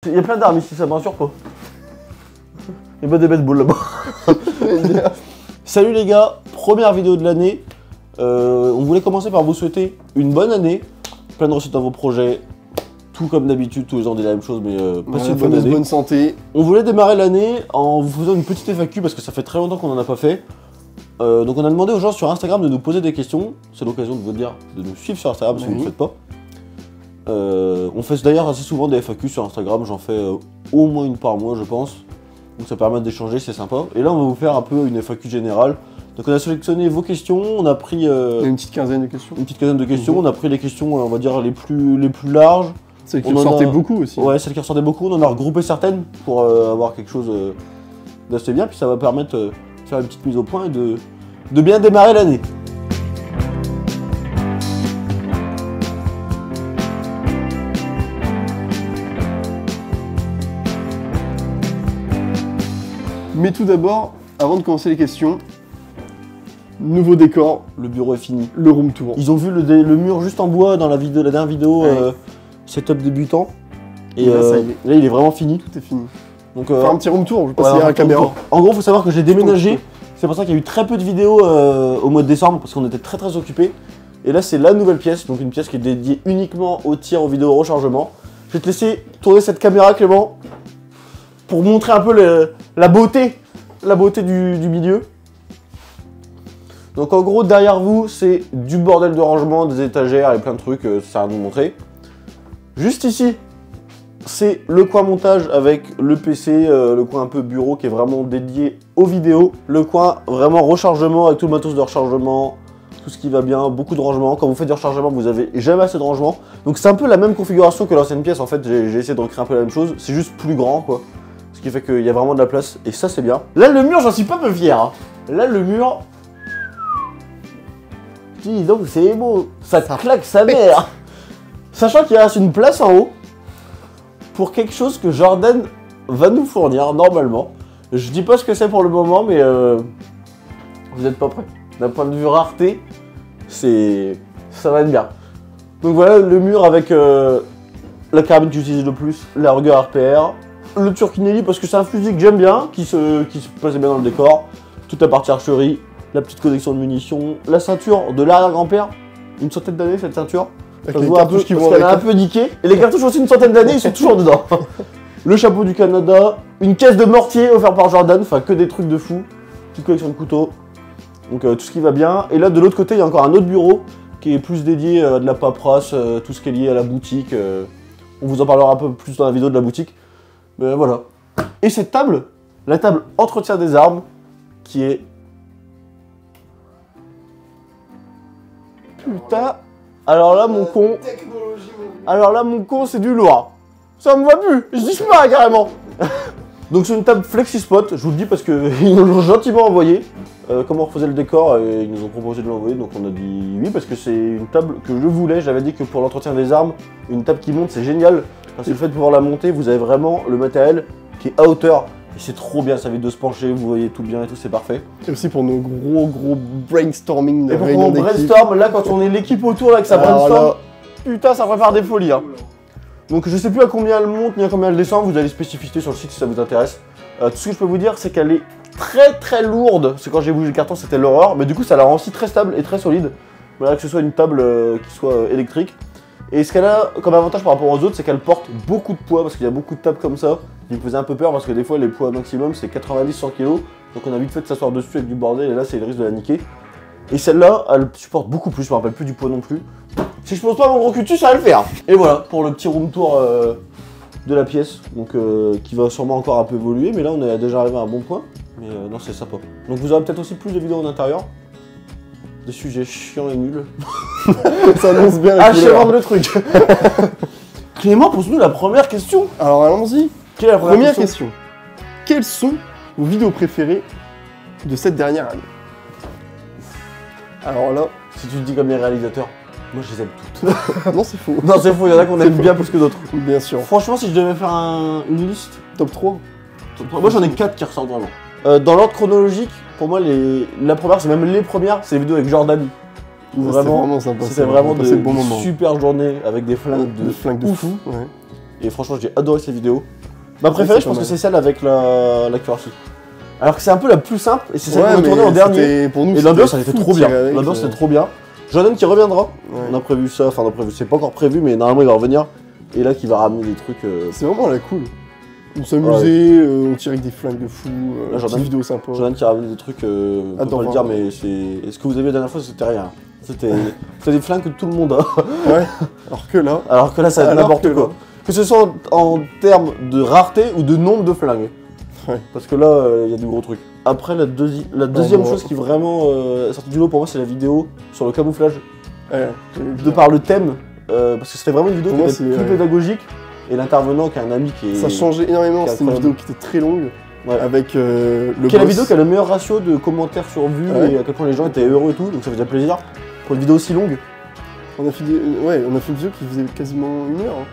Il y a plein d'armes ici, ça me rassure pas. Il y a pas des baseball là-bas. Salut les gars, première vidéo de l'année. On voulait commencer par vous souhaiter une bonne année. Plein de réussite dans vos projets. Tout comme d'habitude, tous les ans on dit la même chose, mais passez une bonne année. Bonne santé. On voulait démarrer l'année en vous faisant une petite FAQ parce que ça fait très longtemps qu'on en a pas fait. Donc on a demandé aux gens sur Instagram de nous poser des questions. C'est l'occasion de vous dire de nous suivre sur Instagram si vous ne le faites pas. On fait d'ailleurs assez souvent des FAQ sur Instagram, j'en fais au moins une par mois je pense. Donc ça permet d'échanger, c'est sympa. Et là on va vous faire un peu une FAQ générale. Donc on a sélectionné vos questions, on a pris... une petite quinzaine de questions. Une petite quinzaine de questions, on a pris les questions on va dire les plus larges. Celles qui ressortaient beaucoup aussi. Ouais, celles qui ressortaient beaucoup, on en a regroupé certaines pour avoir quelque chose d'assez bien. Puis ça va permettre de faire une petite mise au point et de bien démarrer l'année. Mais tout d'abord, avant de commencer les questions, nouveau décor, Le bureau est fini. le room tour. Ils ont vu le mur juste en bois dans la dernière vidéo, Ouais. setup débutant. Et là, ça y est. là il est vraiment fini. Tout est fini. Donc, Faire un petit room tour, je vais passer ouais, à la caméra. En gros, faut savoir que j'ai déménagé. C'est pour ça qu'il y a eu très peu de vidéos au mois de décembre parce qu'on était très occupés. Et là, c'est la nouvelle pièce, donc une pièce qui est dédiée uniquement au tir, aux vidéos rechargement. Je vais te laisser tourner cette caméra, Clément, pour montrer un peu la beauté du milieu. Donc en gros, derrière vous, c'est du bordel de rangement, des étagères et plein de trucs, ça sert à nous montrer. Juste ici, c'est le coin montage avec le PC, le coin un peu bureau qui est vraiment dédié aux vidéos. Le coin vraiment rechargement avec tout le matos de rechargement, tout ce qui va bien, beaucoup de rangement. Quand vous faites du rechargement, vous avez jamais assez de rangement. Donc c'est un peu la même configuration que l'ancienne pièce en fait, j'ai essayé de recréer un peu la même chose, c'est juste plus grand quoi. Ce qui fait qu'il y a vraiment de la place et ça c'est bien. Là le mur, j'en suis pas peu fier. Hein. Là le mur... Dis donc c'est beau, ça claque sa mère. Sachant qu'il reste une place en haut pour quelque chose que Jordan va nous fournir normalement. Je dis pas ce que c'est pour le moment, mais vous n'êtes pas prêts. D'un point de vue rareté, ça va être bien. Donc voilà le mur avec la carabine que j'utilise le plus, la Ruger RPR, le Turchinelli parce que c'est un fusil que j'aime bien, qui se plaçait bien dans le décor, toute la partie archerie, la petite collection de munitions, la ceinture de l'arrière-grand-père, une centaine d'années cette ceinture. Ça se voit un peu parce qu'elle a un peu niqué. Et les cartouches aussi une centaine d'années, ils sont toujours dedans. Le chapeau du Canada, une caisse de mortier offerte par Jordan, enfin que des trucs de fou. Petite collection de couteaux. Donc tout ce qui va bien. Et là de l'autre côté, il y a encore un autre bureau qui est plus dédié à de la paperasse, tout ce qui est lié à la boutique. On vous en parlera un peu plus dans la vidéo de la boutique. Mais voilà. Et cette table, la table entretien des armes, qui est... Putain. Alors là mon con, c'est du lourd. Ça me va plus, je disparais carrément. Donc c'est une table FlexiSpot, je vous le dis parce qu'ils nous l'ont gentiment envoyé. Comment on refaisait le décor et ils nous ont proposé de l'envoyer, donc on a dit oui parce que c'est une table que je voulais. J'avais dit que pour l'entretien des armes, une table qui monte c'est génial. Parce que le fait de pouvoir la monter, vous avez vraiment le matériel qui est à hauteur. Et c'est trop bien, ça évite de se pencher, vous voyez tout bien et tout, c'est parfait. Et aussi pour nos gros brainstorming. Et pour qu'on brainstorm, là quand on est l'équipe autour, là que ça brainstorm, putain ça prépare des folies. Hein. Donc je sais plus à combien elle monte ni à combien elle descend, vous avez les spécificités sur le site si ça vous intéresse. Tout ce que je peux vous dire c'est qu'elle est très lourde, parce que quand j'ai bougé le carton c'était l'horreur, mais du coup ça la rend aussi très stable et très solide. Voilà, que ce soit une table qui soit électrique. Et ce qu'elle a comme avantage par rapport aux autres, c'est qu'elle porte beaucoup de poids, parce qu'il y a beaucoup de tables comme ça, qui me faisaient un peu peur, parce que des fois les poids maximum c'est 90-100 kg, donc on a vite fait de s'asseoir dessus avec du bordel, et là c'est le risque de la niquer. Et celle-là, elle supporte beaucoup plus, je me rappelle plus du poids non plus. Si je pose pas mon gros cul dessus, ça va le faire. Et voilà, pour le petit room tour de la pièce, donc qui va sûrement encore un peu évoluer, mais là on est déjà arrivé à un bon point. Mais non, c'est sympa. Donc vous aurez peut-être aussi plus de vidéos en intérieur. Des sujets chiants et nuls. Ça annonce bien la couleur. Vendre le truc. Clément, pose-nous la première question. Alors allons-y. Quelle est la première question? Quelles sont vos vidéos préférées de cette dernière année? Alors là, si tu te dis comme les réalisateurs, moi je les aime toutes. Non, c'est faux. Non, c'est faux, il y en a qu'on aime bien plus que d'autres. Bien sûr. Franchement, si je devais faire une liste... Top 3. Moi j'en ai 4 qui ressortent vraiment. Dans l'ordre chronologique, pour moi, la première, c'est même les premières, c'est les vidéos avec Jordan. Vraiment sympa. C'était vraiment de bon moment. super journées avec des flingues de flingues de fou. Ouais. Et franchement, j'ai adoré ces vidéos. Ma préférée, Ouais, je pense pas que c'est celle avec la cuirassée. Alors que c'est un peu la plus simple et c'est celle Ouais, qu'on a tournée en mais dernier. c'était- pour nous, Et l'ambiance, c'était elle était fou trop de bien. tirer avec, L'ambiance, c'était trop bien. Jordan qui reviendra. Ouais. On a prévu ça, enfin, on a prévu, c'est pas encore prévu, mais normalement, il va revenir. Et là, qui va ramener des trucs. C'est vraiment la cool. On s'amusait, on tirait avec des flingues de fou, Là, Jordan- petites vidéos sympas. Jordan qui ramène des trucs, on peut pas Adorable. le dire, mais c'est. Ce que vous avez vu la dernière fois, c'était rien. C'était des flingues que tout le monde a. Ouais, alors que là, Alors que là, ça va être Alors n'importe que quoi. là. Que ce soit en termes de rareté ou de nombre de flingues. Ouais. Parce que là, il y a du gros truc. Après, la deuxième bon. chose qui vraiment est sortie du lot pour moi, c'est la vidéo sur le camouflage. ouais, De par le thème, parce que c'était vraiment une vidéo Pour qui moi, était c'est- plus ouais. pédagogique. Et l'intervenant qui est un ami qui est. ça changeait énormément. qui est C'était une incroyable. vidéo qui était très longue, Ouais. avec le Qui est la boss. vidéo qui a le meilleur ratio de commentaires sur vue Ouais. et à quel point les gens étaient heureux et tout, donc ça faisait plaisir. Pour une vidéo aussi longue. On a fait une vidéo qui faisait quasiment 1 heure. Hein.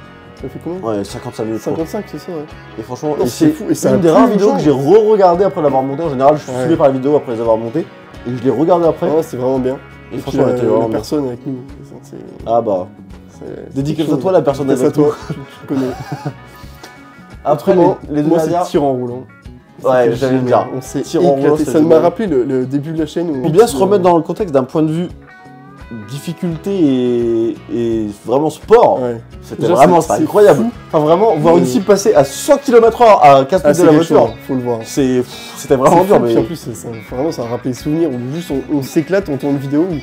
Ça fait combien Ouais, 55 minutes. quoi. 55, c'est ça, ouais. Et franchement, Non, et c'est fou, et ça c'est a une des plu rares aux vidéos gens. que j'ai re-regardé après l'avoir montée. En général, je suis Ouais. suivi par la vidéo après les avoir montées. Et je l'ai regardé après. Ouais, c'est vraiment bien. Et Et franchement, elle puis, était la vraiment bien. personne avec nous. c'est- Ah bah. c'est Dédicace quelque à chose. toi, la personne Dédicace avec à nous. toi, tu connais. Après, Autrement, les deux moi, c'est dernières. tir en roulant. Ouais, C'était j'allais le génial. dire. On s'est Tir en roulant, éclaté. c'était Ça m'a génial. rappelé le début de la chaîne. Où Pour bien se remettre dans le contexte d'un point de vue difficulté et vraiment sport, Ouais. c'était Déjà, vraiment c'est incroyable. fou. Enfin, vraiment, voir Mais- une cible passer à 100 km/h à 15 Ah, minutes c'est de la quelque voiture, chose, faut le voir. c'était vraiment C'est dur. fou, puis Mais en plus, vraiment, ça a rappelé des souvenirs où juste on s'éclate, on tourne une vidéo où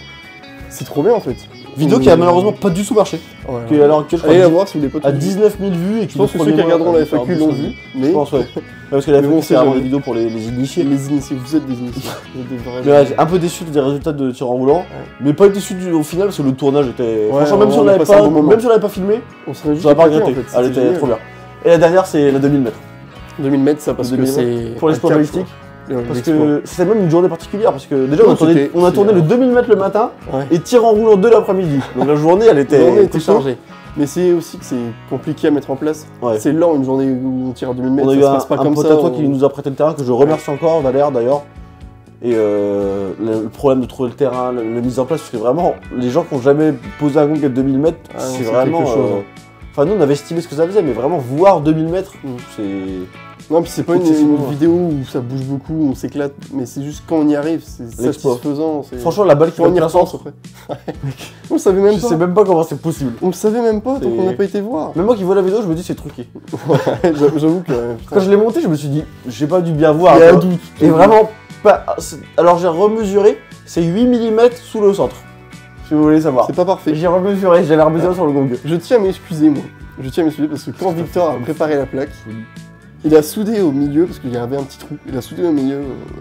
c'est trop bien en fait. vidéo qui a malheureusement pas du tout marché. Ouais, Qui est à l'heure actuelle, je crois, allez la voir si vous voulez pas à tout 19 000 vues et qui Je pense que ceux qui regarderont la FAQ l'ont vu, Je mais pense, ouais. Parce que la Mais FAQ, bon, c'est c'est vraiment jamais. des vidéos pour les initiés. les initiés, vous êtes des initiés. Vous êtes des vrais. Mais ouais, j'ai un peu déçu des résultats de tir en roulant, mais pas déçu au final parce que le tournage était. Ouais, Franchement, même si on a l'avait passé un pas, bon moment. même si on l'avait pas filmé, On serait juste j'aurais pas éclaté, regretté. en fait, Elle c'était était génial. trop bien. Et la dernière, c'est la 2000 mètres. 2000 mètres, ça parce que 2000 c'est. Pour l'exploit un cap, balistique. quoi. Parce L'exploit. que c'était même une journée particulière parce que déjà Non, on a tourné c'était- le 2000 mètres le matin Ouais. et tir en roulant 2 l'après-midi. Donc la journée elle La était, journée était costaud. chargée. Mais c'est aussi que c'est compliqué à mettre en place. Ouais. C'est lent une journée où on tire à 2000 mètres, On a ça eu se un passe pas comme pote ça. à toi on- qui nous a prêté le terrain que je remercie encore, Valère d'ailleurs. Et le problème de trouver le terrain, la mise en place, parce que vraiment les gens qui n'ont jamais posé un gong à 2000 mètres, Ah non, c'est c'est vraiment. quelque chose, hein. Enfin nous on avait estimé ce que ça faisait, mais vraiment voir 2000 mètres, c'est. Non, puis c'est pas une Excessivement. vidéo où ça bouge beaucoup, on s'éclate, mais c'est juste quand on y arrive, c'est L'exploit. satisfaisant. Franchement la balle qui faut va en en y plein repense centre, après. On le savait même je pas. sais même pas comment c'est possible. On le savait même pas, donc C'est- on n'a pas été voir. Même moi qui vois la vidéo, je me dis c'est truqué. J'avoue que. putain. Quand je l'ai monté, je me suis dit, j'ai pas dû bien voir. Il y a un quoi. doute. Et vraiment pas. Alors j'ai remesuré, c'est 8 mm sous le centre. Si vous voulez savoir. C'est pas parfait. J'ai remesuré, j'allais remesurer sur le gong. Je tiens à m'excuser, moi. Je tiens à m'excuser parce que quand Victor a préparé la plaque, il a soudé au milieu, parce qu'il y avait un petit trou, il a soudé au milieu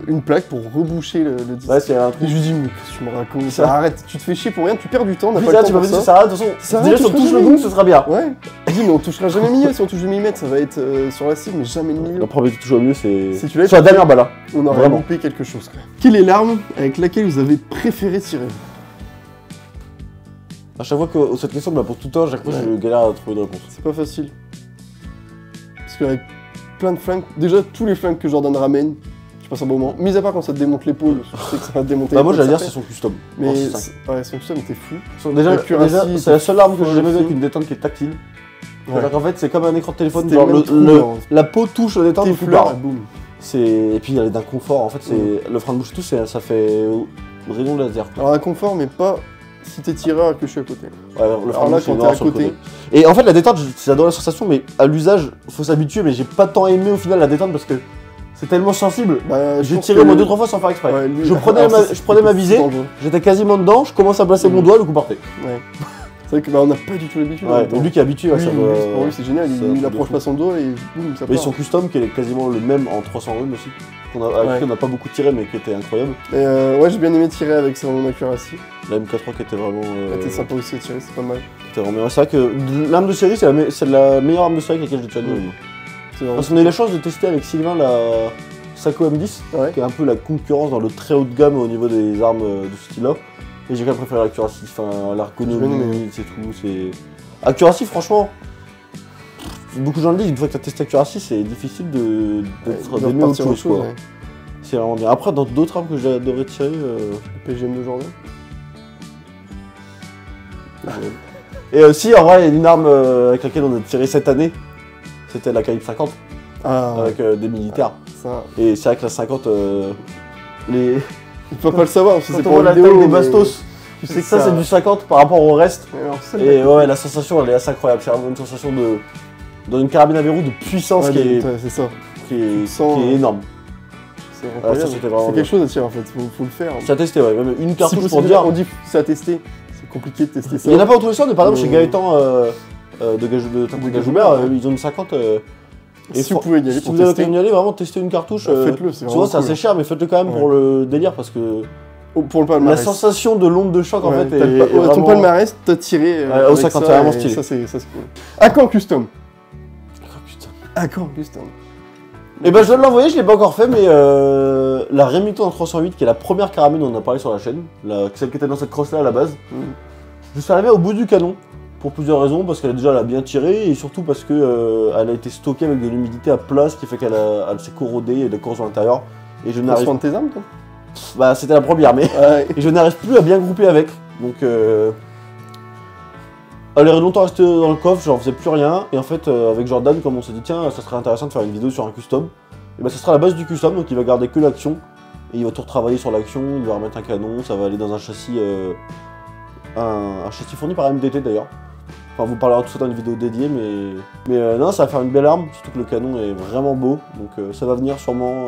une plaque pour reboucher le disque. Ouais, c'est un truc. Et je lui dis, mais qu'est-ce que tu me racontes Ça- arrête, tu te fais chier pour rien, tu perds du temps, on n'a Puis pas là, le tu temps m'avais pour dit, ça. ça arrête, de toute façon. Ça Déjà, arrête, si on tu touche feras le jamais. gong, ce sera bien. Ouais. Il dit, mais on touchera jamais le milieu, si on touche le millimètre, ça va être sur la cible, mais jamais le milieu. La première qui touche au mieux, c'est. Si tu l'as sur la touché- dernière balle. Hein. On aurait Vraiment. loupé quelque chose, quand même. Quelle est l'arme avec laquelle vous avez préféré tirer? À chaque fois que cette question me la pose tout le temps, à chaque fois, Ouais. je galère à trouver une réponse. C'est pas facile. Parce qu'avec plein de flingues, déjà tous les flingues que Jordan ramène, tu passes un bon moment. Mis à part quand ça te démonte l'épaule, je sais que ça va te démonter Bah, moi, l'épaule, j'allais dire, ça c'est fait. son custom. Mais Oh, c'est ça. ouais, son custom était fou. Déjà, La cuirassée, c'est la seule arme que j'ai c'est jamais vue fou. avec une détente qui est tactile. Ouais. C'est-à-dire qu'en fait, c'est comme un écran de téléphone, C'était genre même trop, genre, la peau touche la détente tes au coup fleurs, barre. et boum. Et puis elle est d'un confort, en fait, c'est le frein de bouche et tout, ça fait rayon laser. Quoi. Alors un confort, mais pas si t'es tireur et que je suis à côté. Ouais, le frein Alors de là, bouche, c'est quand t'es noir à sur le côté. côté. Et en fait, la détente, j'adore la sensation, mais à l'usage, faut s'habituer, mais j'ai pas tant aimé au final la détente parce que c'est tellement sensible. Bah, J'ai pense tiré que- moi 2-3 fois sans faire exprès. Ouais, lui- je prenais alors, je prenais ma visée, dangereux. j'étais quasiment dedans, je commence à placer mon doigt, le coup partait. Ouais. C'est vrai que bah, on n'a pas du tout l'habitude. en Ouais, même temps. mais lui qui est habitué, ouais, Lui, ça lui, doit- pour lui c'est génial, ça il doit approche fou. pas son doigt et boum, ça Mais part. son custom qui est quasiment le même en 300 runes aussi, avec Ouais. qui on n'a pas beaucoup tiré mais qui était incroyable. Et ouais, j'ai bien aimé tirer avec son accuracy. La M4 qui était vraiment. C'était sympa aussi à tirer, c'est pas mal. qui était vraiment bien. C'est vrai que l'arme de série, c'est la meilleure arme de série avec laquelle j'ai tiré de Ouais. moi. C'est vraiment Parce qu'on a eu la chance de tester avec Sylvain la Sako M10, Ouais. qui est un peu la concurrence dans le très haut de gamme au niveau des armes de ce style-là. Et j'ai quand même préféré l'accuracy, enfin J'ai bien l'ergonomie, aimé. c'est tout. C'est. Accuracy, franchement, beaucoup de gens le disent, une fois que tu as testé Accuracy, c'est difficile d'être de d'aimer autre repartir chose. Quoi. ouais. C'est vraiment bien. Après, dans d'autres armes que j'adorais tirer. Le PGM de Jordan. Et aussi, en vrai, il y a une arme avec laquelle on a tiré cette année, c'était la Calibre 50. Ah, avec des militaires. ça. Et c'est vrai que la 50, les... Il peut pas le savoir parce que quand c'est on pour voit la la taille vidéo. des mais bastos, tu sais que ça c'est du 50 par rapport au reste. Alors, ça, Et ouais, la sensation elle est assez incroyable. C'est vraiment une sensation de. Dans une carabine à verrou de puissance ouais, qui c'est ça. est sens, qui est énorme. C'est incroyable. ça, c'était vraiment C'est quelque chose à tirer en fait, faut le faire. C'est à tester, ouais. Même une cartouche Si pour possible, dire. on dit c'est à tester. C'est compliqué de tester ça. Il y en a pas autour de ça, mais par exemple chez Mais- Gaëtan de Gajoubert, ils ont une 50. Et Si vous pouvez y aller si pour vous avez tester, l'occasion d'y aller, vraiment tester une cartouche. faites-le, c'est Souvent vraiment c'est assez cool. cher, mais faites-le quand même pour le délire parce que Oh, pour le la palmarès. sensation de l'onde de choc en Ouais, fait t'as est le ton vraiment... palmarès, t'as tiré. Ouais, au avec 50, ça, c'est vraiment et stylé. Ça, c'est cool. À quand custom Oh, putain. À quand custom Et ben je dois l'envoyer, je l'ai pas encore fait, mais la Remington en 308 qui est la première carabine dont on a parlé sur la chaîne, celle qui était dans cette crosse là à la base, je suis arrivé au bout du canon pour plusieurs raisons, parce qu'elle a bien tiré et surtout parce que elle a été stockée avec de l'humidité à plat, ce qui fait qu'elle s'est corrodée et des corrosions à l'intérieur. Et je T'as n'arrive soin de tes armes, toi bah c'était la première, mais Ouais. et je n'arrive plus à bien grouper avec, donc elle est longtemps restée dans le coffre, j'en faisais plus rien, et en fait avec Jordan, comme on s'est dit tiens ça serait intéressant de faire une vidéo sur un custom, et bah ça sera la base du custom, donc il va garder que l'action, et il va tout retravailler sur l'action, il va remettre un canon, ça va aller dans un châssis, un châssis fourni par MDT d'ailleurs. Enfin vous parlera tout ça dans une vidéo dédiée, mais non ça va faire une belle arme, surtout que le canon est vraiment beau, donc ça va venir sûrement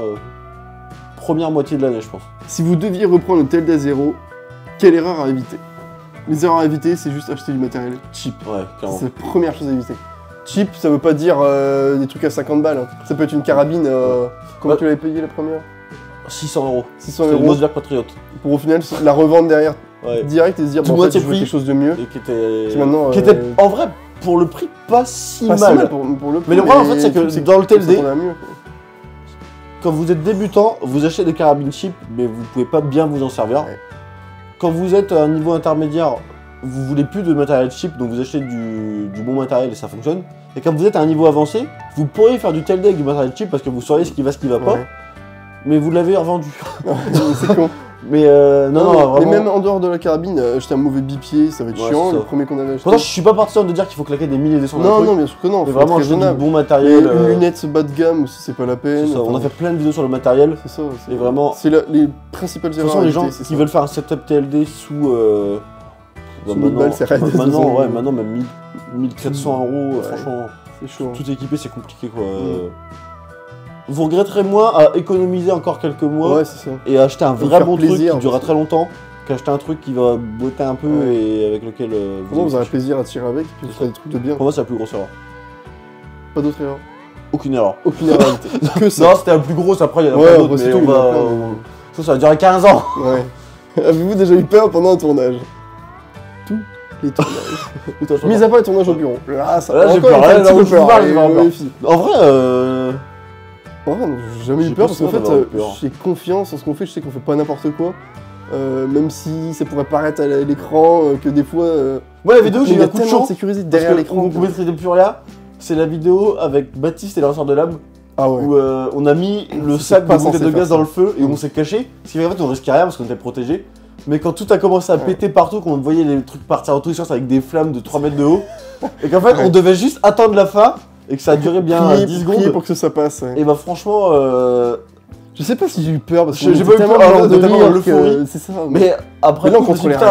première moitié de l'année je pense. Si vous deviez reprendre le TLD 0, quelle erreur à éviter? Les erreurs à éviter, c'est juste acheter du matériel cheap. Ouais, clairement. C'est la première chose à éviter. Cheap, ça veut pas dire des trucs à 50 balles. Hein. Ça peut être une carabine. Comment Ouais. tu l'avais payé la première 600 €. 600 C'est une euros. Mossberg Patriot. Pour au final la revendre derrière Ouais. direct et se dire Tout bon, en fait, moitié je veux prix. quelque chose de mieux. Et qui était. Qui maintenant, qui était en vrai, pour le prix, pas si Pas si mal. mal pour le prix, Mais le problème, en fait, c'est que dans le TLD, ça tourne à mieux, quoi. Quand vous êtes débutant, vous achetez des carabines cheap, mais vous pouvez pas bien vous en servir. Ouais. Quand vous êtes à un niveau intermédiaire, vous voulez plus de matériel cheap, donc vous achetez du bon matériel et ça fonctionne. Et quand vous êtes à un niveau avancé, vous pourrez faire du TLD avec du matériel cheap parce que vous saurez ce qui va pas, Ouais. mais vous l'avez revendu. C'est con. Mais non, mais vraiment. même en dehors de la carabine, acheter un mauvais bipied, ça va être Ouais, chiant. c'est Le ça. premier qu'on avait acheté. Pourtant, je suis pas partisan de dire qu'il faut claquer des milliers et des cents Non, trucs, non, bien sûr que non. mais Faut vraiment être acheter du raisonnable. bon Mais matériel. une lunette bas de gamme aussi, c'est pas la peine. c'est ça. On a Enfin, fait plein de vidéos sur le matériel. C'est ça. Et vraiment- C'est les principales De erreurs. toute façon, à les gens éviter, c'est qui ça. veulent faire un setup TLD sous. Sous 1000 balles, c'est raide. maintenant, ouais, maintenant, même 1400 €, Ouais. franchement, C'est chaud. tout équipé, c'est compliqué quoi. Vous regretterez moins à économiser encore quelques mois Ouais, c'est ça. et à acheter un Et vrai faire bon plaisir, truc qui durera parce très longtemps qu'acheter un truc qui va botter un peu Ouais. et avec lequel Vraiment, vous aurez allez- plaisir à tirer avec, et puis vous ferez des trucs de bien. Pour moi, c'est la plus grosse erreur. Pas d'autres erreurs. Aucune erreur. Aucune erreur à éviter. Que ça. Non, c'était la plus grosse, après il y en a Ouais, plein après, d'autres, c'est mais tout, on il y en a va. plein, Ça va durer 15 ans. Ouais. Avez-vous déjà eu peur pendant un tournage? Tous les tournages. Putain, je Mis à part les tournages au bureau. Là, ça Là, j'ai encore, peur, il me fait là, un petit là, peu je vous parle, j'ai allez, peur. méfie. En vrai, En vrai, non, j'ai jamais eu J'ai peur pas parce qu'en souvenir fait, d'avoir eu peur. j'ai confiance en ce qu'on fait, je sais qu'on fait pas n'importe quoi. Même si ça pourrait paraître à l'écran, que des fois. moi, la vidéo, j'ai il eu y un a coup de tellement chance. de sécurité Parce derrière que l'écran. vous mettez plus rien. C'est la vidéo avec Baptiste et le lanceur de lame Ah ouais. où on a mis le C'est sac de pas bouteilles censé de faire gaz ça. dans le feu et on s'est caché. Ce qui fait qu'en fait on risquait rien parce qu'on était protégé. Mais quand tout a commencé à Ouais. péter partout, qu'on voyait les trucs partir en tous les sens avec des flammes de 3 mètres de haut, et qu'en fait Ouais. on devait juste attendre la fin et que ça a duré bien Prier- 10 prier secondes. pour que ça passe. Ouais. Et bah franchement, Je sais pas si j'ai eu peur parce que J'ai pas eu peur, en fait, on était tellement dans l'euphorie. C'est ça. mais après Mais là, on tout, je me suis dit, contrôlait putain,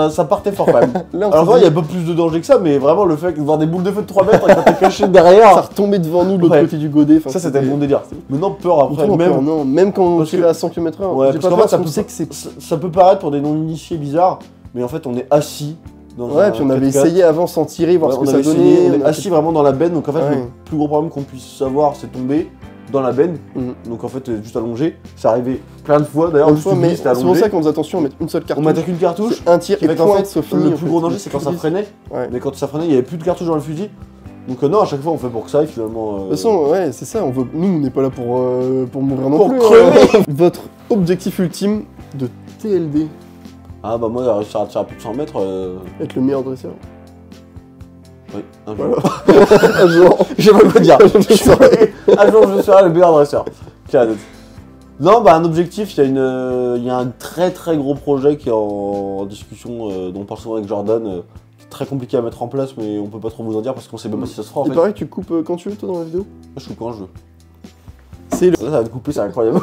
rien. ça partait fort quand même. Là, on Alors s'est moi il y dit, a pas plus de danger que ça, mais vraiment le fait de voir des boules de feu de 3 mètres et quand t'es caché derrière, ça retombait devant nous de l'autre Ouais. côté du godet. Enfin, ça c'était bon délire. Maintenant peur après, Vraiment même peur, non, même quand on Parce que- tirait à 100 km/h. Ouais, j'ai parce pas qu'en peur fait, ça parce qu'on peut, sait que c'est. ça peut paraître pour des non-initiés bizarres, mais en fait, on est assis dans Ouais, un puis on avait 4x4. essayé avant sans tirer, voir Ouais, ce on que ça avait donnait. essayé, on est a assis vraiment dans la benne, donc en fait, Ouais. le plus gros problème qu'on puisse avoir, c'est tomber dans la benne. Mhm. Donc en fait, juste allongé. C'est arrivé plein de fois d'ailleurs, Une juste fois, une mais vie, c'était c'est pour allongé. ça qu'on faisait attention à mettre une seule On cartouche. mettait qu'une cartouche. C'est un tir Qui et fait qu'en point, fait, ça finit. le en plus fait. gros danger, c'est quand ça freinait. Ouais. Mais quand ça freinait, il n'y avait plus de cartouches dans le fusil. Donc non, à chaque fois, on fait pour que ça aille finalement. De toute façon, ouais, c'est ça. Nous, on n'est pas là pour mourir non Pour plus. crever. Votre objectif ultime de TLD, Ah bah moi, réussir à tirer à plus de 100 mètres. être le meilleur dresseur. Oui, un jour. Voilà. Un jour. Je sais pas quoi dire. Je saurai. Un jour, je serai le meilleur dresseur. Tiens, non, bah un objectif, il y a un très très gros projet qui est en discussion, dont on parle souvent avec Jordan, qui est très compliqué à mettre en place, mais on peut pas trop vous en dire parce qu'on sait même pas si ça se fera en Et fait. pareil, tu coupes quand tu veux, toi, dans la vidéo. Je coupe quand je veux. C'est le... Là, ça va te couper, c'est incroyable.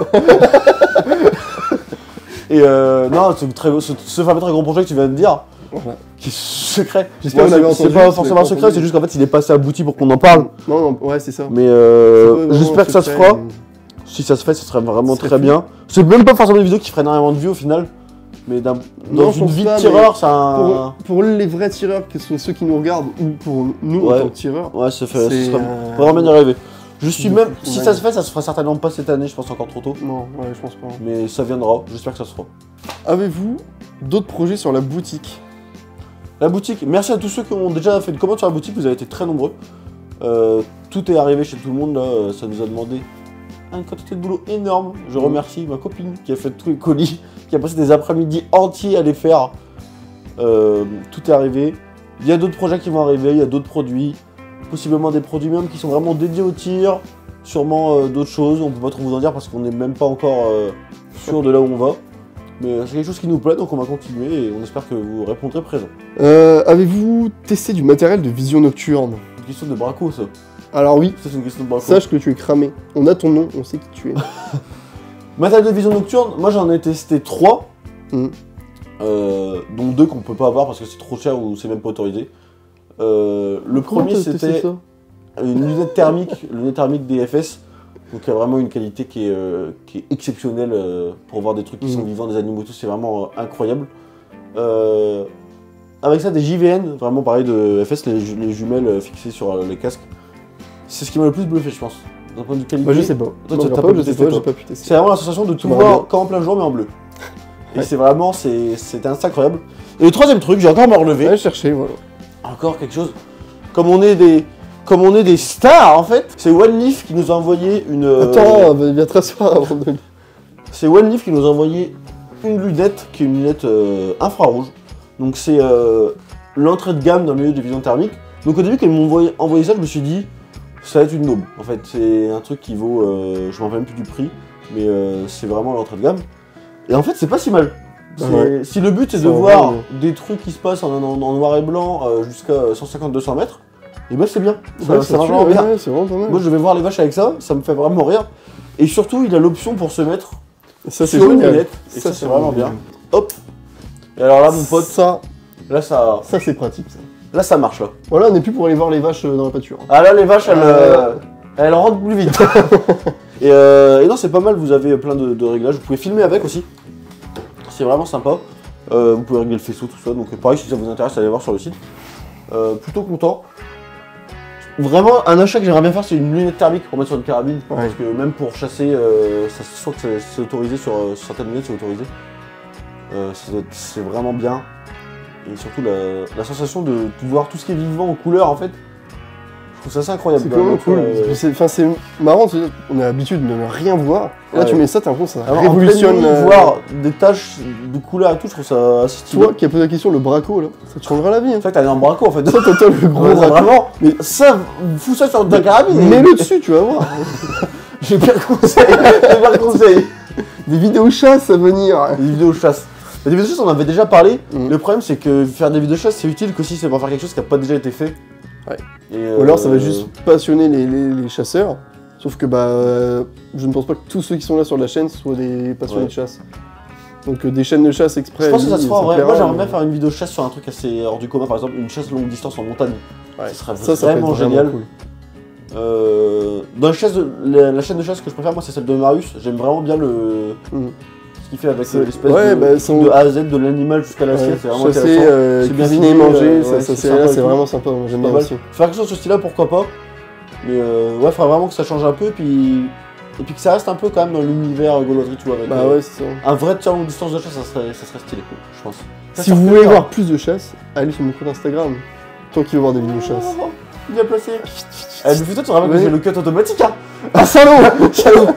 Et non, ce fameux très gros projet que tu viens de dire, Voilà. qui est secret. J'espère que vous l'avez C'est entendu, pas vous forcément l'avez secret, entendu. c'est juste qu'en fait il est passé abouti pour qu'on en parle. Non, ouais, c'est ça. Mais C'est pas j'espère que ça se vraiment fera. secret, Si ça se fait, ce serait vraiment Ce serait très fou. bien. C'est même pas forcément une vidéo qui ferait énormément de vues au final. Mais dans je une pense vie pas, de tireur, c'est mais un. Pour les vrais tireurs, que ce soit ceux qui nous regardent ou pour nous Ouais. en tant que tireurs, Ouais, ce c'est serait vraiment bien y arriver. Je suis de même. fou, Si ouais. ça se fait, ça se fera certainement pas cette année, je pense encore trop tôt. non, ouais, je pense pas. Mais ça viendra, j'espère que ça se fera. Avez-vous d'autres projets sur la boutique? La boutique, merci à tous ceux qui ont déjà fait une commande sur la boutique, vous avez été très nombreux. Tout est arrivé chez tout le monde là, ça nous a demandé une quantité de boulot énorme. Je remercie ma copine qui a fait tous les colis, qui a passé des après-midi entiers à les faire. Tout est arrivé. Il y a d'autres projets qui vont arriver, il y a d'autres produits, possiblement des produits même qui sont vraiment dédiés au tir, sûrement d'autres choses, on peut pas trop vous en dire parce qu'on n'est même pas encore sûr de là où on va. Mais c'est quelque chose qui nous plaît, donc on va continuer et on espère que vous répondrez présent. Avez-vous testé du matériel de vision nocturne? Une question de braco, ça. Alors oui, Ça, c'est une question de braco. sache que tu es cramé. On a ton nom, on sait qui tu es. Matériel de vision nocturne, moi j'en ai testé 3, Mhm. dont 2 qu'on peut pas avoir parce que c'est trop cher ou c'est même pas autorisé. Le Comment premier t'as testé c'était ça? une lunette thermique DFS, donc il y a vraiment une qualité qui est exceptionnelle pour voir des trucs qui sont vivants, des animaux, tout, c'est vraiment incroyable. Avec ça, des JVN, vraiment pareil de FS, les jumelles fixées sur les casques. C'est ce qui m'a le plus bluffé, je pense. D'un point de vue qualité. Bah je sais pas. Toi, Non, t'as t'as pas pas, pu je sais tester, pas, toi. j'ai pas pu tester. C'est vraiment la sensation de tout J'aimerais voir bien. quand en plein jour, mais en bleu. Et Ouais. c'est vraiment, c'était un incroyable. Et le troisième truc, j'ai encore me relever. Ouais, chercher, voilà. Encore quelque chose. Comme on est des stars en fait, c'est One Leaf qui nous a envoyé une. Attends, viens te rasseoir avant de... C'est One Leaf qui nous a envoyé une lunette qui est une lunette infrarouge. Donc c'est l'entrée de gamme dans le milieu des visions thermiques. Donc au début quand ils m'ont envoyé ça, je me suis dit ça va être une aube. En fait c'est un truc qui vaut, je m'en rappelle même plus du prix, mais c'est vraiment l'entrée de gamme. Et en fait c'est pas si mal. Ouais. Si le but c'est de Ça voir va, des trucs qui se passent en noir et blanc jusqu'à 150-200 mètres, et ben c'est bien. Ouais, Ça marche tue, vraiment bien. ouais, c'est vraiment pas mal. Moi je vais voir les vaches avec ça, ça me fait vraiment rire. Et surtout il a l'option pour se mettre Ça c'est sur une génial. lunette, et ça c'est vraiment bien. Hop. Et alors là mon pote, Ça là c'est pratique ça. ça marche là. Voilà, on n'est plus pour aller voir les vaches dans la pâture. Ah là les vaches elles rentrent plus vite. et non c'est pas mal, vous avez plein de réglages, vous pouvez filmer avec aussi. C'est vraiment sympa. Vous pouvez régler le faisceau, tout ça, donc pareil si ça vous intéresse allez voir sur le site. Plutôt content. Vraiment un achat que j'aimerais bien faire c'est une lunette thermique pour mettre sur une carabine. Ouais. Parce que même pour chasser, je crois que c'est autorisé sur certaines lunettes, c'est autorisé. C'est vraiment bien. Et surtout la sensation de voir tout ce qui est vivant en couleur en fait. Je trouve ça assez incroyable. C'est quand même Donc, cool. C'est marrant, on a l'habitude de ne rien voir. Là Ouais. tu mets ça, t'as l'impression que ça alors, révolutionne. en pleine nuit, voir des taches de couleur et tout, je trouve ça assez stylé. Toi qui as posé la question, le braco là, ça te changera la vie. Hein. C'est vrai que t'as un braco en fait. Ça t'as le gros Ouais, braco. vraiment, mais ça, fous ça sur ta carabine. et- Mets-le dessus, tu vas voir. J'ai bien conseillé, j'ai bien conseillé. Des vidéos chasse à venir. Des vidéos de chasse. Les vidéos de chasse, on en avait déjà parlé. Mhm. Le problème, c'est que faire des vidéos de chasse, c'est utile que si c'est pour faire quelque chose qui n'a pas déjà été fait. Ouais. Et, Ou alors ça va juste passionner les chasseurs. Sauf que je ne pense pas que tous ceux qui sont là sur la chaîne soient des passionnés Ouais. de chasse. Donc des chaînes de chasse exprès. Je pense que ça se fera en vrai. plaira, Moi, j'aimerais mais- bien faire une vidéo de chasse sur un truc assez hors du commun, par exemple une chasse longue distance en montagne. Ouais. Ça serait Ça peut être vraiment génial. cool. Dans la chaîne de chasse que je préfère, moi, c'est celle de Marius. J'aime vraiment bien Mhm. ce qu'il fait avec C'est- l'espèce ouais, de, bah, son- de A à Z, de l'animal jusqu'à l'assiette. Ouais, C'est vraiment chasser, intéressant. C'est bien cuisiner, filmé, manger, ouais, ça, c'est c'est sympa et c'est tout. vraiment sympa, moi, j'aime Pas bien mal. aussi. Faire quelque chose de ce style-là, pourquoi pas. Mais ouais, faudrait vraiment que ça change un peu, et puis que ça reste un peu quand même dans l'univers gauloiserie, tu vois. Avec, Bah ouais, c'est ça. un vrai tir longue distance de chasse, ça serait stylé, quoi, je pense. Si vous voulez voir plus de chasse, allez sur mon compte Instagram. Toi qui veux voir des vidéos de chasse. Bien placé. Eh, mais putain, tu te rappelles que Ouais. j'ai le cut automatique, hein. Ah salaud Salaud.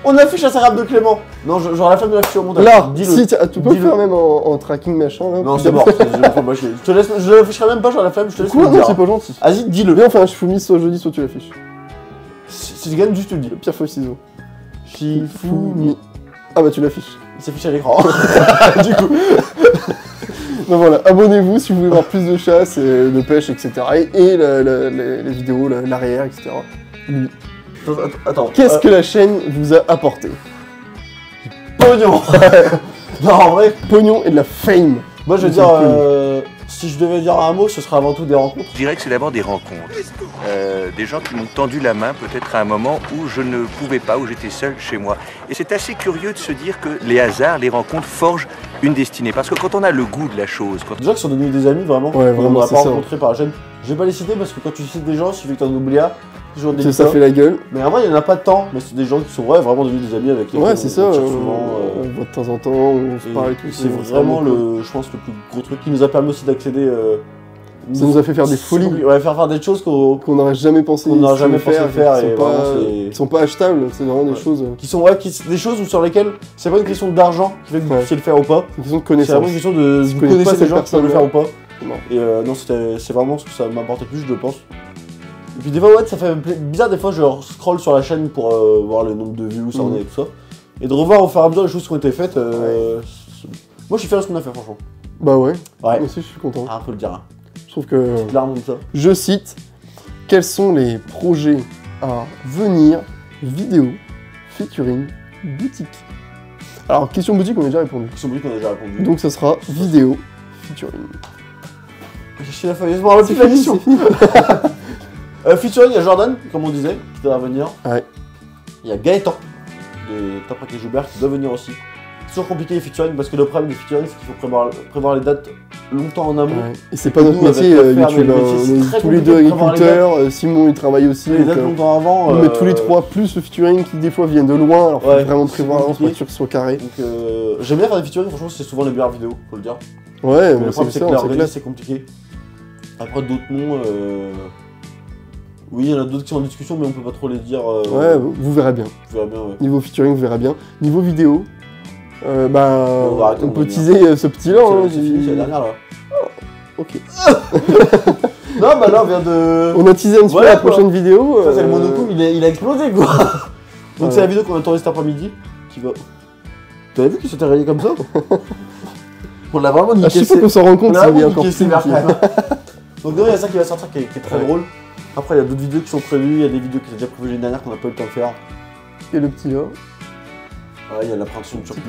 On affiche la rap de Clément. Non, j'aurais la flemme de l'afficher au montage. Là, dis-le. si tu peux le Dis-le. faire même en tracking machin là. Non, c'est mort, je me fais pas chier. Je l'afficherai même pas, j'aurais la flemme, je te laisse Quoi me Non, dire. c'est pas gentil. Vas-y, dis-le. Viens, on fait un Shifumi soit jeudi, soit tu l'affiches. Si tu gagnes, juste tu le dis. Pierre feuille ciseaux. Shifumi. Ah bah tu l'affiches. Il s'affiche à l'écran. Du coup. Donc voilà, abonnez-vous si vous voulez voir plus de chasse, de pêche, etc. Et les vidéos, l'arrière, etc. Attends. Qu'est-ce que la chaîne vous a apporté? Pognon. Non, en vrai, Pognon et de la fame. moi je veux C'est dire, cool. si je devais dire un mot, ce serait avant tout des rencontres. Je dirais que c'est d'abord des rencontres. Des gens qui m'ont tendu la main peut-être à un moment où je ne pouvais pas, où j'étais seul chez moi. Et c'est assez curieux de se dire que les hasards, les rencontres forgent une destinée. Parce que quand on a le goût de la chose, quand Déjà qui sont devenus des amis vraiment, Ouais, qu'on vraiment, n'a c'est pas ça. rencontrés par la chaîne. Je vais pas les citer parce que quand tu cites des gens, il suffit que t'en oublies un, toujours des Ça fait la gueule. Mais en vrai, il y en a pas de temps, mais c'est des gens qui sont vraiment devenus des amis avec lesquels Ouais, c'est ça. on tire On souvent. voit de temps en temps, on se parle et tout. C'est vraiment je pense, le plus gros truc qui nous a permis aussi d'accéder. Ça nous a fait faire des folies Ouais, faire des choses qu'on n'aurait jamais pensé qu'on n'aurait jamais pensé faire qui et sont pas- vraiment, c'est- qui sont pas achetables. C'est vraiment des Ouais. choses. qui sont des choses sur lesquelles c'est pas une question d'argent qui fait que vous Ouais. puissiez le faire ou pas. Une question de C'est connaissance. vraiment une question de Si vous tu connais pas connaissez les cette gens qui peuvent le faire ou pas. Non. Et non, c'est vraiment ce que ça m'apportait plus, je pense. Et puis des fois, ouais, ça fait bizarre, des fois, je scroll sur la chaîne pour voir le nombre de vues, où ça en est et tout ça. Et de revoir au fur et à mesure les choses qui ont été faites. Moi, je suis fier de ce qu'on a fait, franchement. Bah ouais. Ouais. Moi aussi, je suis content. Ah, on peut le dire. Hein. Je trouve que. Petite larme comme ça. Je cite, quels sont les projets à venir, vidéo, featuring, boutique? Alors, question boutique, on a déjà répondu. Ils sont bruits qu'on a déjà répondu. Donc, ça sera vidéo, featuring. J'ai acheté la feuille, je m'en rappelle plus de la mission. c'est fini. Featuring, il y a Jordan, comme on disait, qui doit venir. Ouais. Il y a Gaëtan, de Taprac et Joubert, qui doit venir aussi. C'est toujours compliqué les featuring, parce que le problème des featuring, c'est qu'il faut prévoir les dates longtemps en amont. Ouais. Et c'est pas notre Nous, avec métier, la ferme et YouTube. le Hein. métier, c'est On est très tous les compliqué deux de prévoir les agriculteurs. Simon, il travaille aussi. Les donc, dates longtemps avant. on met tous les trois, plus le featuring qui, des fois, viennent de loin. Alors, faut Ouais, vraiment c'est prévoir l'avance pour compliqué. être sûr qu'ils soient carrés. Donc j'aime bien faire des featuring, franchement, c'est souvent les meilleures vidéos, faut le dire. Ouais, Mais mais le problème, c'est c'est ça, que on l'organiser, s'éclate. c'est compliqué. Après, d'autres noms. Oui, il y en a d'autres qui sont en discussion, mais on peut pas trop les dire. Ouais, vous verrez bien. Je verrai bien, ouais. Niveau featuring, vous verrez bien. Niveau vidéo, on va arrêter, on on peut va teaser ce petit-là. hein, C'est fini, c'est la dernière là. Ok. Non, bah là, on vient de. On a teasé un petit peu Voilà, la quoi. prochaine vidéo. Ça, c'est le monocoupe, il a explosé quoi. Donc, Ouais. c'est la vidéo qu'on a tournée cet après-midi qui va. T'avais vu qu'il s'était rayé comme ça? On l'a vraiment À niqué. chaque fois qu'on s'en rend compte, On a ça devient vraiment encore niqué plus sévère quand niqué. même. Donc, il y a ça qui va sortir qui est très Ouais. drôle. Après, il y a d'autres vidéos qui sont prévues, il y a des vidéos qui étaient déjà prévues l'année dernière qu'on n'a pas eu le temps de faire. Et le petit là. Ouais, il y a la présentation de Turquie.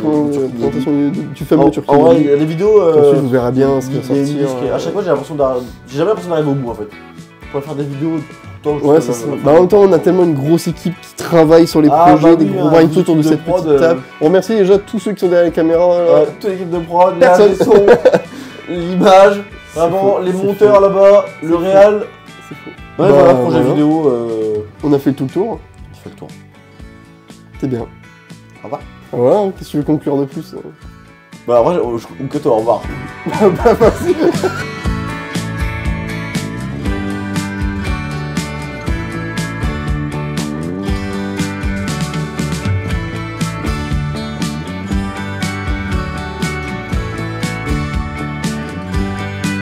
Présentation du fameux Turquie. En vrai, il y a des vidéos. Ensuite, vous verrez bien ce qui va il y a une sortir. liste qui- À chaque fois, j'ai jamais l'impression d'arriver au bout en fait. Pour faire des vidéos tout le temps. Ouais, c'est ça. Bah, en même temps, on a tellement une grosse équipe qui travaille sur les Ah, projets, bah des oui, gros hein, brains une autour de équipe cette de prod, petite table. On remercie déjà tous ceux qui sont derrière les caméras. là. Toute l'équipe de prod, Personne. le son, l'image, vraiment, faux, les c'est monteurs faux. là-bas, C'est le faux. réal. C'est faux. Ouais, Bah, voilà, projet voilà. vidéo. On a fait tout le tour. Qui fait le tour. C'est bien. Au revoir. Voilà, qu'est-ce que tu veux conclure de plus? Bah, en vrai, on cut au revoir. Bah, merci.